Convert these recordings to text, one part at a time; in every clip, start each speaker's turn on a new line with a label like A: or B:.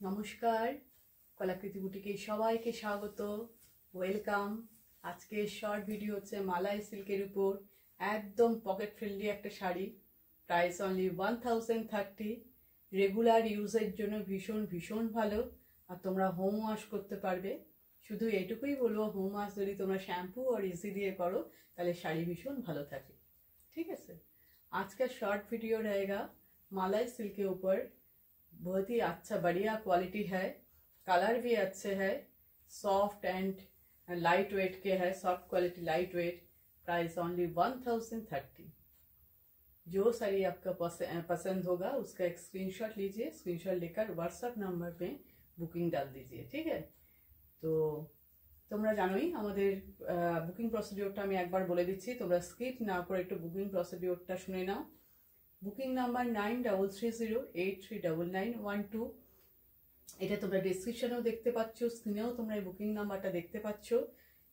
A: নমস্কার, কলাকৃতি বুটিকে সবাইকে স্বাগত, ওয়েলকাম। আজকে শর্ট ভিডিও হচ্ছে মালাই সিল্কের উপর একদম পকেট ফ্রেন্ডলি একটা শাড়ি। Price only 1030। রেগুলার ইউজের জন্য ভীষণ ভীষণ ভালো, আর তোমরা হোম ওয়াশ করতে পারবে। শুধু এইটুকুই বলবো, হোম ওয়াশ যদি তোমরা শ্যাম্পু আর ইজি দিয়ে করো তাহলে শাড়ি ভীষণ ভালো থাকে। ঠিক আছে, आज का शॉर्ट वीडियो रहेगा मलाई सिल्क के ऊपर। बहुत ही अच्छा बढ़िया क्वालिटी है, कलर भी अच्छे है, सॉफ्ट एंड लाइट वेट के है, soft quality light weight. Price only 1030। जो साड़ी आपका पसंद होगा उसका एक स्क्रीनशॉट लीजिए, स्क्रीनशॉट लेकर व्हाट्सएप नंबर पे बुकिंग डाल दीजिए। ठीक है, तो তোমরা জানোই আমাদের বুকিং প্রসিডিওরটা আমি একবার বলে দিচ্ছি, তোমরা স্কিপ না করে একটু বুকিং প্রসিডিওরটা শুনে নাও। Booking number 9330839912। এটা তোমরা ডেসক্রিপশনেও দেখতে পাচ্ছ, স্ক্রিনেও তোমরা এই বুকিং নাম্বারটা দেখতে পাচ্ছ।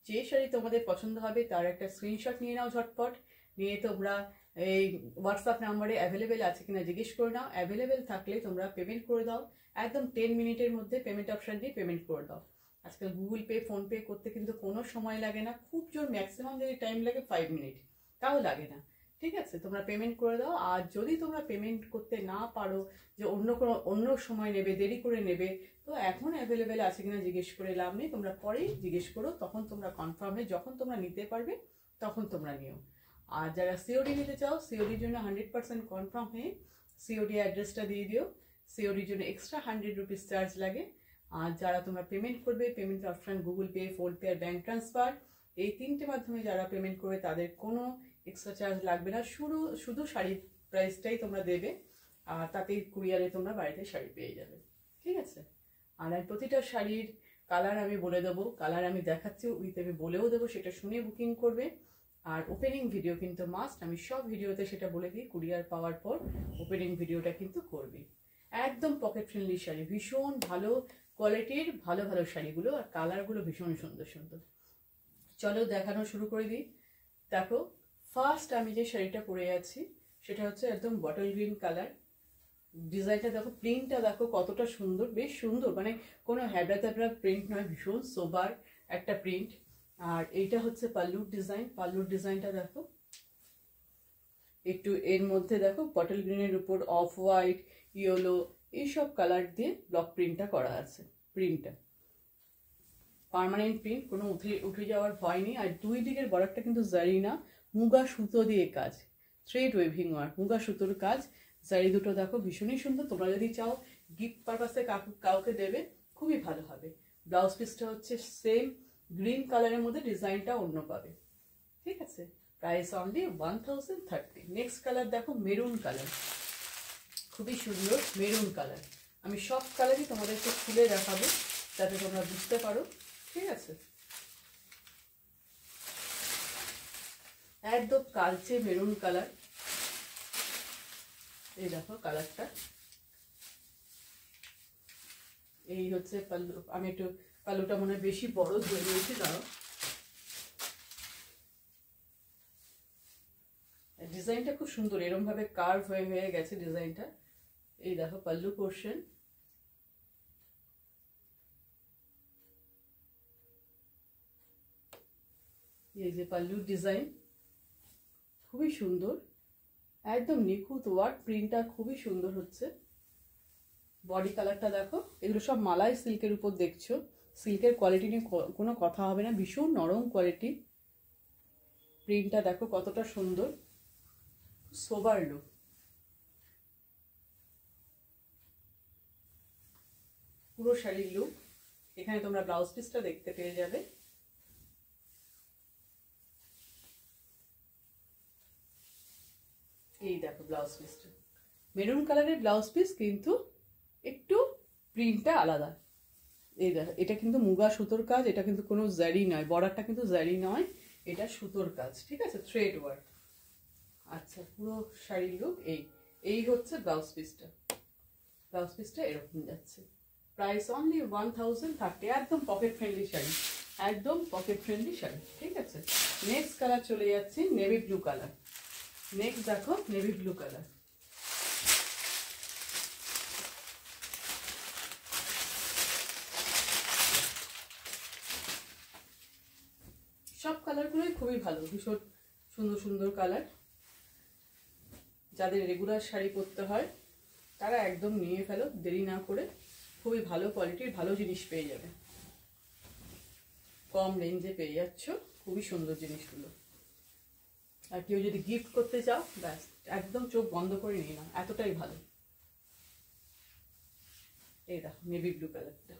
A: যে শাড়ি তোমাদের পছন্দ হবে তার একটা স্ক্রিনশট নিয়ে নাও, ঝটপট নিয়ে তোমরা এই হোয়াটসঅ্যাপ নাম্বারে অ্যাভেলেবেল আছে কিনা জিজ্ঞেস করে নাও। অ্যাভেলেবেল থাকলে তোমরা পেমেন্ট করে দাও, একদম 10 মিনিটের মধ্যে পেমেন্ট অপশান দিয়ে পেমেন্ট করে দাও। আজকাল গুগল পে ফোন পে করতে কিন্তু কোনো সময় লাগে না, খুব জোর ম্যাক্সিমাম যদি টাইম লাগে 5 মিনিট, তাও লাগে না। ঠিক আছে, তোমরা পেমেন্ট করে দাও। আর যদি তোমরা পেমেন্ট করতে না পারো, যে অন্য সময় নেবে, দেরি করে নেবে, তো এখন অ্যাভেলেবেল আছে কিনা জিজ্ঞেস করে লাভ নেই, তোমরা পরেই জিজ্ঞেস করো, তখন তোমরা কনফার্মে যখন তোমরা নিতে পারবে তখন তোমরা নিও। আর যারা সিওডি নিতে চাও, সিওডির জন্য 100% কনফার্ম হয়ে সিওডি অ্যাড্রেসটা দিয়ে দিও। সিওডির জন্য এক্সট্রা 100 রুপিস চার্জ লাগে। আর যারা তোমরা পেমেন্ট করবে, payment option Google Pay, PhonePe আর ব্যাঙ্ক ট্রান্সফার, এই তিনটে মাধ্যমে যারা পেমেন্ট করবে তাদের কোনো এক্সট্রা চার্জ লাগবে না, শুধু শাড়ির প্রাইসটাই তোমরা দেবে, আর তাতেই কুরিয়ারে তোমরা বাড়িতে শাড়ি পেয়ে যাবে। ঠিক আছে, আর প্রতিটা শাড়ির কালার আমি বলে দেবো, কালার আমি দেখাচ্ছি, উইথ আমি বলেও দেবো, সেটা শুনে বুকিং করবে। আর ওপেনিং ভিডিও কিন্তু মাস্ট, আমি সব ভিডিওতে সেটা বলে দিই, কুরিয়ার পাওয়ার পর ওপেনিং ভিডিওটা কিন্তু করবে। একদম পকেট ফ্রেন্ডলি শাড়ি, ভীষণ ভালো কোয়ালিটির ভালো ভালো শাড়িগুলো, আর কালারগুলো ভীষণ সুন্দর সুন্দর। চলো দেখানো শুরু করে দিই। দেখো, ফার্স্ট আমি যে শাড়িটা পরে আছি সেটা হচ্ছে একদম বটল গ্রিন কালার। ডিজাইনটা দেখো, প্রিন্টটা দেখো কতটা সুন্দর, বেশ সুন্দর, মানে কোনো হ্যাবড়া ত্যাবড়া প্রিন্ট নয়, ভীষণ সোবার একটা প্রিন্ট। আর এইটা হচ্ছে পাল্লুর ডিজাইন। পাল্লুর ডিজাইনটা দেখো, একটু এর মধ্যে দেখো বটল গ্রিনের উপর অফ হোয়াইট, ইয়েলো, এইসব কালার দিয়ে ব্লক প্রিন্টটা করা আছে। প্রিন্টটা পার্মানেন্ট প্রিন্ট, কোনো উঠে যাওয়ার ভয় নেই। আর দুই দিকের বর্ডারটা কিন্তু জারি না, মুগা সুতো দিয়ে কাজ, থ্রেড ওয়েভিং ওয়ার্ক, মুগা সুতোর কাজ। জারি দুটো দেখো ভীষণই সুন্দর, তোমরা যদি চাও গিফট পারপাসে কাউকে দেবে, খুবই ভালো হবে। ব্লাউজ পিসটা হচ্ছে সেম গ্রিন কালারের মধ্যে, ডিজাইনটা অন্য পাবে। ঠিক আছে, প্রাইস অনলি 1030। নেক্সট কালার দেখো, মেরুন কালার, খুবই সুন্দর মেরুন কালার। আমি সব কালারই তোমাদেরকে খুলে দেখাবো যাতে তোমরা বুঝতে পারো। ঠিক আছে, একদম কালচে মেরুন কালার। এই দেখো কালারটা, এই হচ্ছে পাল্লু। আমি একটু পাল্লুটা মনে হয় বেশি বড় ধরে নিয়েছি, দাঁড়ো। ডিজাইনটা খুব সুন্দর, এরকম ভাবে কার্ভ হয়ে গেছে ডিজাইনটা। এই দেখো পাল্লু পোর্শন, এই যে পাল্লুর ডিজাইন, খুবই সুন্দর, একদম নিখুঁত ওয়ার্ক, প্রিন্টটা খুবই সুন্দর হচ্ছে। বডি কালারটা দেখো, এগুলো সব মালাই সিল্কের উপর দেখছো, সিল্কের কোয়ালিটি নিয়ে কোনো কথা হবে না, ভীষণ নরম কোয়ালিটি। প্রিন্টটা দেখো কতটা সুন্দর, সোবার লুক। পুরো শাড়ির লুক, এখানে তোমরা ব্লাউজ পিসটা দেখতে পেয়ে যাবে। এই দেখো ব্লাউজ পিসটা, মেরুন কালারের ব্লাউজ পিস, কিন্তু একটু প্রিন্টটা আলাদা। এই দেখো, এটা কিন্তু মুগা সুতোর কাজ, এটা কিন্তু কোনো জারি নয়, বর্ডারটা কিন্তু জারি নয়, এটা সুতোর কাজ। ঠিক আছে, থ্রেড ওয়ার্ক। আচ্ছা, পুরো শাড়ির লুক এই হচ্ছে ব্লাউজ পিসটা। ব্লাউজ পিসটা এরকম যাচ্ছে। Price only 1030। একদম পকেট ফ্রেন্ডলি শাড়ি, একদম পকেট ফ্রেন্ডলি শাড়ি। ঠিক আছে, নেক্সট কালার চলে যাচ্ছে নেভি ব্লু কালার। নেক্সট দেখো নেভি ব্লু কালার, খুবই ভালো, ভীষণ সুন্দর সুন্দর কালার। যাদের রেগুলার শাড়ি পরতে হয় তারা একদম নিয়ে ফেলো, দেরি না করে। খুবই ভালো কোয়ালিটির ভালো জিনিস পেয়ে যাবে, কম রেঞ্জে পেয়ে যাচ্ছ, খুবই সুন্দর জিনিসগুলো। আর কেউ যদি গিফট করতে চাও ব্যাস একদম চোখ বন্ধ করে নিয়ে নাও, এতটাই ভালো। এই দেখো নেভি ব্লু কালারটা,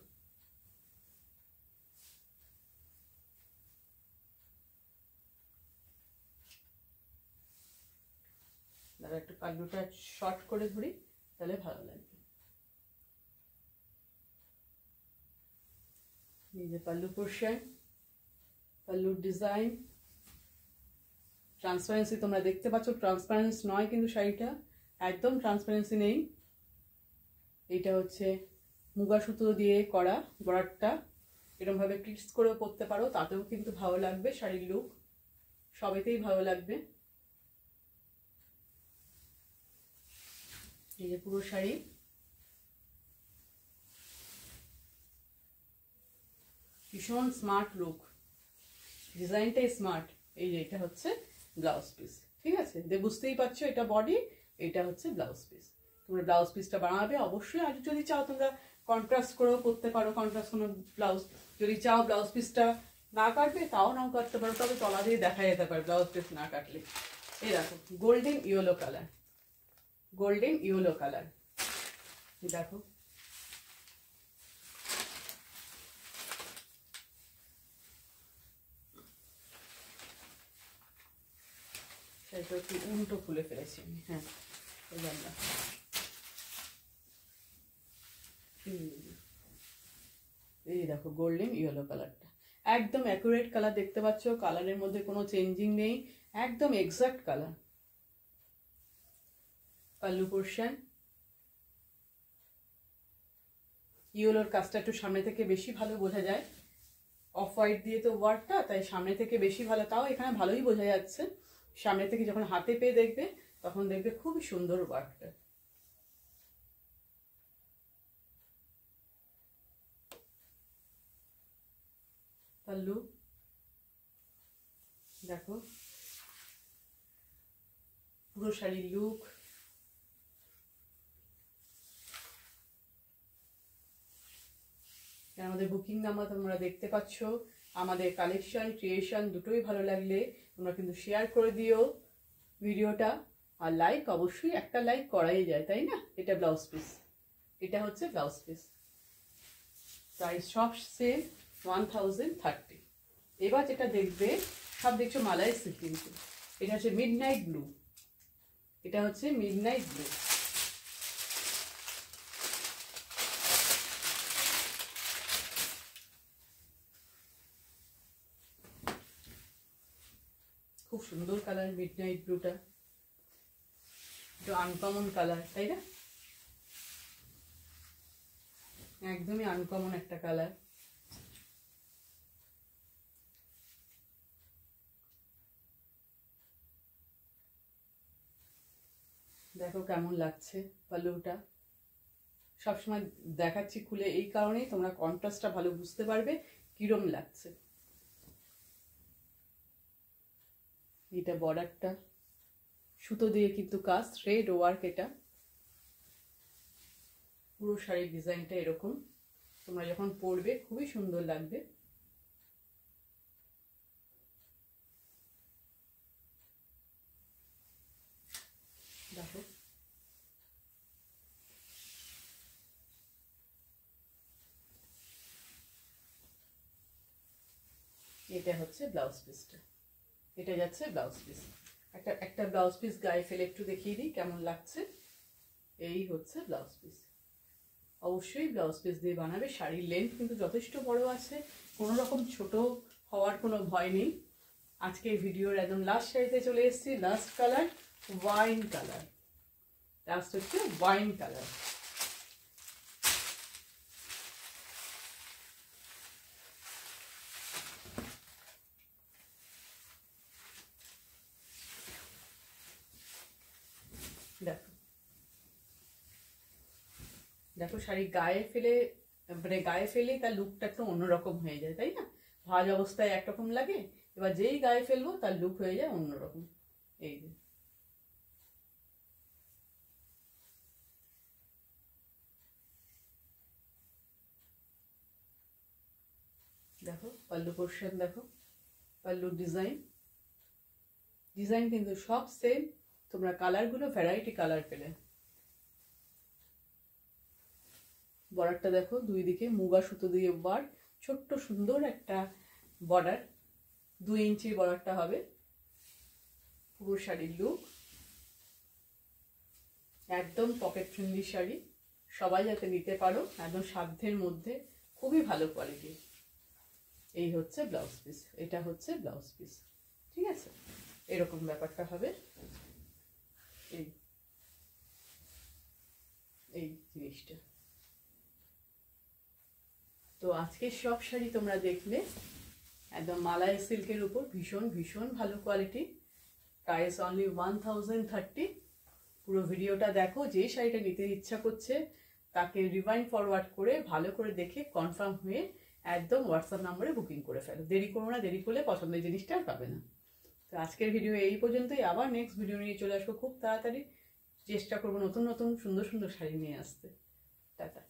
A: দাঁড়া একটু পাল্লুটা শর্ট করে ধরি তাহলে ভালো লাগবে। এই যে পাল্লু পোর্শন, পাল্লুর ডিজাইন, ট্রান্সপারেন্সি তোমরা দেখতে পাচ্ছ, ট্রান্সপারেন্স নয় কিন্তু শাড়িটা, একদম ট্রান্সপারেন্সি নেই। এইটা হচ্ছে মুগা সুতো দিয়ে করা বর্ডারটা, এরকম ভাবে ক্লিপস করেও পরতে পারো, তাতেও কিন্তু ভালো লাগবে, শাড়ির লুক সবেতেই ভালো লাগবে। এই যে পুরো শাড়ি, ভীষণ স্মার্ট লুক, ডিজাইনটাই স্মার্ট। এই যে এটা হচ্ছে ব্লাউজ পিস, ঠিক আছে, বুঝতেই পারছো এটা বডি, এটা হচ্ছে ব্লাউজ পিস। তোমরা ব্লাউজ পিসটা বানাবে অবশ্যই, আর যদি চাও তোমরা কন্ট্রাস্ট করেও করতে পারো, কন্ট্রাস্ট কোনো ব্লাউজ যদি চাও ব্লাউজ পিসটা না কাটবে তাও নাও কাটতে পারো, তবে তলা দিয়ে দেখা যেতে পারে ব্লাউজ পিস না কাটলে। এই দেখো golden yellow colour, golden yellow colour, দেখো সেটা একটু উল্টো খুলে ফেলেছি আমি, হ্যাঁ এই দেখো গোল্ডেন ইয়েলো কালারটা, একদম অ্যাকুরেট কালার দেখতে পাচ্ছ, কালারের মধ্যে কোনো চেঞ্জিং নেই, একদম এক্সাক্ট কালার। পাল্লু পোর্শন, ইয়েলোর কাজটা একটু সামনে থেকে বেশি ভালো বোঝা যায়, অফ হোয়াইট দিয়ে তো ওয়ার্কটা, তাই সামনে থেকে বেশি ভালো, তাও এখানে ভালোই বোঝা যাচ্ছে, সামনে থেকে যখন হাতে পেয়ে দেখবে তখন দেখবে খুবই সুন্দর ওয়ার্কটা। পাল্লু দেখো পুরো শাড়ির লুক, আমাদের বুকিং নাম্বার তোমরা দেখতে পাচ্ছ, আমাদের কালেকশন ক্রিয়েশন দুটোই ভালো লাগলে তোমরা কিন্তু শেয়ার করে দিও ভিডিওটা, আর লাইক অবশ্যই একটা লাইক করাই যায়, তাই না। এটা ব্লাউজ পিস, এটা হচ্ছে ব্লাউজ পিস, প্রাইস সব সেম 1030। এবার যেটা দেখবে সব দেখছো মালাই সিল্ক, কিন্তু এটা হচ্ছে মিডনাইট ব্লু, এটা হচ্ছে মিডনাইট ব্লু, খুব সুন্দর কালার মিডনাইট ব্লুটা, একটু আনকমন কালার তাই না, একদমই আনকমন একটা কালার। দেখো কেমন লাগছে পাল্লুটা, সবসময় দেখাচ্ছি খুলে এই কারণেই তোমরা কন্ট্রাস্টটা ভালো বুঝতে পারবে কিরম লাগছে। এটা বর্ডারটা সুতো দিয়ে কিন্তু কাজ, থ্রেড ওয়ার্ক, এটা পুরো শাড়ির ডিজাইনটা এরকম, তোমরা যখন পরবে খুবই সুন্দর লাগবে। দেখো এটা হচ্ছে ব্লাউজ পিসটা, এটা যাচ্ছে ব্লাউজ পিস, একটা ব্লাউজ পিস গায়ে ফেলে একটু দেখিয়ে দিই কেমন লাগছে। এই হচ্ছে ব্লাউজ পিস, অবশ্যই ব্লাউজ পিস দিয়ে বানাবে, শাড়ির লেন্থ কিন্তু যথেষ্ট বড় আছে, কোনো রকম ছোট হওয়ার কোনো ভয় নেই। আজকে ভিডিওর একদম লাস্ট শাড়িতে চলে এসেছি, last colour wine colour, last হচ্ছে ওয়াইন কালার। দেখো দেখো শাড়ি গায়ে ফেলে, মানে গায়ে ফেলে তার লুকটা একটু অন্যরকম হয়ে যায়, তাই না। ভাঁজ অবস্থায় একরকম লাগে, এবার যেই গায়ে ফেলবো তার লুক হয়ে যায় অন্যরকম। এই যে দেখো পাল্লু পোর্শন, দেখো পাল্লুর ডিজাইন কিন্তু সব সেম, তোমরা কালারগুলো ভ্যারাইটি কালার পেলে। বর্ডারটা দেখো, দুই দিকে মুগা সুতো দিয়ে ওয়ার্ক, ছোট্ট সুন্দর একটা বর্ডার, 2 ইঞ্চির বর্ডারটা হবে। পুরো শাড়ির লুক একদম পকেট ফ্রেন্ডলি শাড়ি, সবাই যাতে নিতে পারো, একদম সাধ্যের মধ্যে, খুবই ভালো কোয়ালিটি। এই হচ্ছে ব্লাউজ পিস, এটা হচ্ছে ব্লাউজ পিস, ঠিক আছে? এরকম ব্যাপারটা হবে। এই এই জিনিসটা। তো আজকে সব শাড়ি তোমরা দেখলে, একদম মালাই সিল্কের উপর, ভীষণ ভীষণ ভালো কোয়ালিটি। Price only 1030। পুরো ভিডিওটা দেখো, যে শাড়িটা নিতে ইচ্ছা করছে তাকে রিমাইন্ড ফরওয়ার্ড করে ভালো করে দেখে কনফার্ম হয়ে একদম হোয়াটসঅ্যাপ নাম্বারে বুকিং করে ফেলো। দেরি করো না, দেরি করলে পছন্দের জিনিসটা আর পাবে না। তো আজকের ভিডিও এই পর্যন্তই, আবার নেক্সট ভিডিও নিয়ে চলে আসবো খুব তাড়াতাড়ি। চেষ্টা করবো নতুন নতুন সুন্দর সুন্দর শাড়ি নিয়ে আসতে। টাটা।